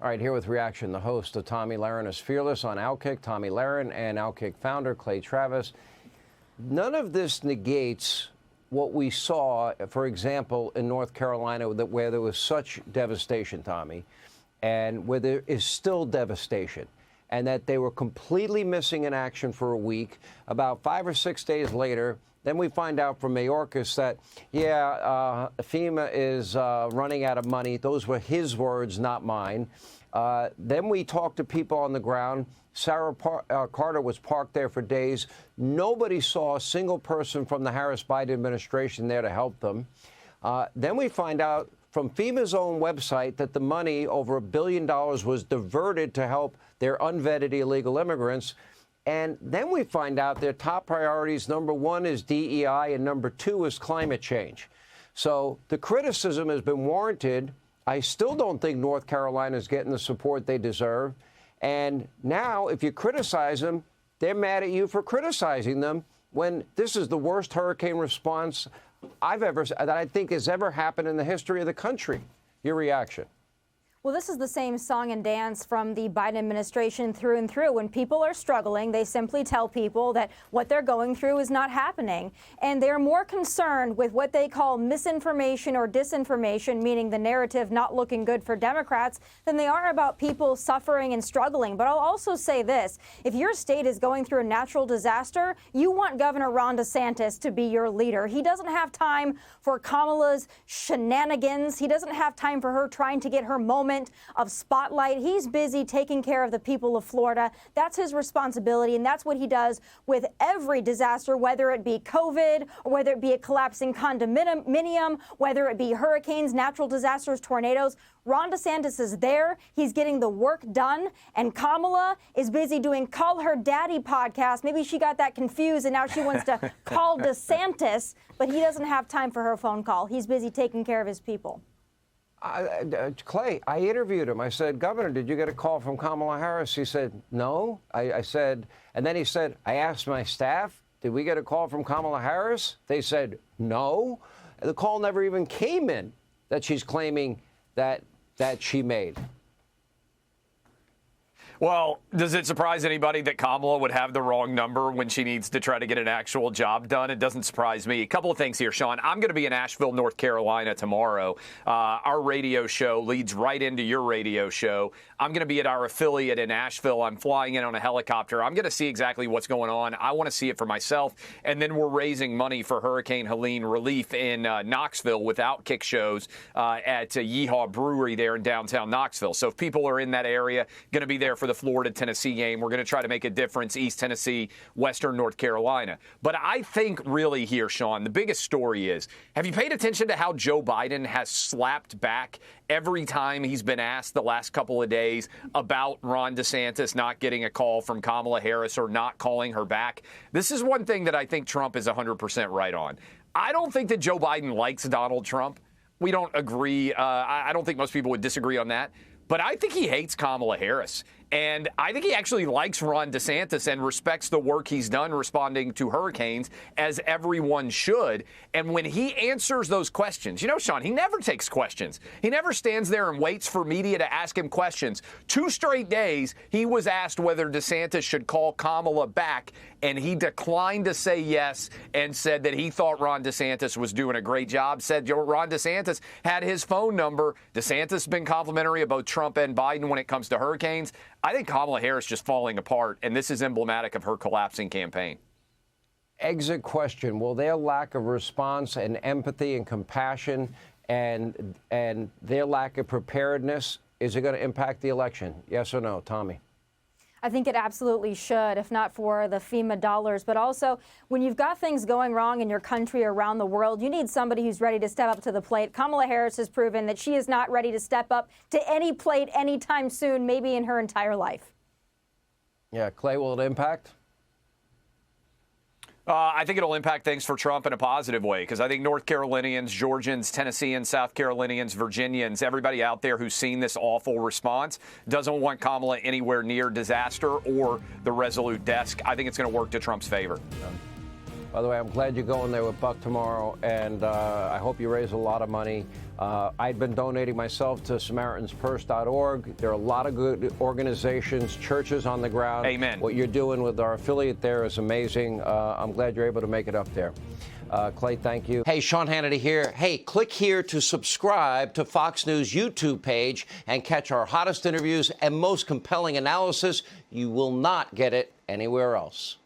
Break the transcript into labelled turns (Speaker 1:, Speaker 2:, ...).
Speaker 1: All right, here with reaction, the host of Tomi Lahren is Fearless on OutKick, Tomi Lahren, and OutKick founder Clay Travis. None of this negates what we saw, for example, in North Carolina, where there was such devastation, Tommy, and where there is still devastation, and that they were completely missing in action for a week. About 5 or 6 days later, then we find out from Mayorkas that, FEMA is running out of money. Those were his words, not mine. Then we talked to people on the ground. Sarah Carter was parked there for days. Nobody saw a single person from the Harris-Biden administration there to help them. Then we find out from FEMA's own website that the money, over $1 billion, was diverted to help their unvetted illegal immigrants. And then we find out their top priorities, number one is DEI, and number two is climate change. So the criticism has been warranted. I still don't think North Carolina is getting the support they deserve. And now, if you criticize them, they're mad at you for criticizing them when this is the worst hurricane response that I think has ever happened in the history of the country. Your reaction?
Speaker 2: Well, this is the same song and dance from the Biden administration through and through. When people are struggling, they simply tell people that what they're going through is not happening. And they're more concerned with what they call misinformation or disinformation, meaning the narrative not looking good for Democrats, than they are about people suffering and struggling. But I'll also say this. If your state is going through a natural disaster, you want Governor Ron DeSantis to be your leader. He doesn't have time for Kamala's shenanigans. He doesn't have time for her trying to get her moment of spotlight. He's busy taking care of the people of Florida. That's his responsibility, and that's what he does with every disaster, whether it be COVID or whether it be a collapsing condominium, whether it be hurricanes, natural disasters, tornadoes. Ron DeSantis is there. He's getting the work done. And Kamala is busy doing Call Her Daddy podcast. Maybe she got that confused and now she wants to call DeSantis, but he doesn't have time for her phone call. He's busy taking care of his people.
Speaker 1: Clay, I interviewed him. I said, Governor, did you get a call from Kamala Harris? He said, no. I said, and then he said, I asked my staff, did we get a call from Kamala Harris? They said, no. The call never even came in that she's claiming that she made.
Speaker 3: Well, does it surprise anybody that Kamala would have the wrong number when she needs to try to get an actual job done? It doesn't surprise me. A couple of things here, Sean. I'm going to be in Asheville, North Carolina tomorrow. Our radio show leads right into your radio show. I'm going to be at our affiliate in Asheville. I'm flying in on a helicopter. I'm going to see exactly what's going on. I want to see it for myself. And then we're raising money for Hurricane Helene relief in Knoxville with OutKick shows at Yeehaw Brewery there in downtown Knoxville. So if people are in that area, going to be there for the Florida-Tennessee game. We're going to try to make a difference, East Tennessee, Western North Carolina. But I think really here, Sean, the biggest story is, have you paid attention to how Joe Biden has slapped back every time he's been asked the last couple of days about Ron DeSantis not getting a call from Kamala Harris or not calling her back? This is one thing that I think Trump is 100% right on. I don't think that Joe Biden likes Donald Trump. We don't agree. I don't think most people would disagree on that. But I think he hates Kamala Harris. And I think he actually likes Ron DeSantis and respects the work he's done responding to hurricanes, as everyone should. And when he answers those questions, you know, Sean, he never takes questions. He never stands there and waits for media to ask him questions. 2 straight days, he was asked whether DeSantis should call Kamala back, and he declined to say yes and said that he thought Ron DeSantis was doing a great job, said Ron DeSantis had his phone number. DeSantis has been complimentary of both Trump and Biden when it comes to hurricanes. I think Kamala Harris just falling apart, and this is emblematic of her collapsing campaign.
Speaker 1: Exit question. Will their lack of response and empathy and compassion and their lack of preparedness, is it going to impact the election? Yes or no, Tommy?
Speaker 2: I think it absolutely should, if not for the FEMA dollars. But also, when you've got things going wrong in your country, around the world, you need somebody who's ready to step up to the plate. Kamala Harris has proven that she is not ready to step up to any plate anytime soon, maybe in her entire life.
Speaker 1: Yeah, Clay, will it impact?
Speaker 3: I think it'll impact things for Trump in a positive way, because I think North Carolinians, Georgians, Tennesseans, South Carolinians, Virginians, everybody out there who's seen this awful response doesn't want Kamala anywhere near disaster or the Resolute desk. I think it's going to work to Trump's favor.
Speaker 1: By the way, I'm glad you're going there with Buck tomorrow, and I hope you raise a lot of money. I've been donating myself to SamaritansPurse.org. There are a lot of good organizations, churches on the ground.
Speaker 3: Amen.
Speaker 1: What you're doing with our affiliate there is amazing. I'm glad you're able to make it up there. Clay, thank you. Hey, Sean Hannity here. Hey, click here to subscribe to Fox News YouTube page and catch our hottest interviews and most compelling analysis. You will not get it anywhere else.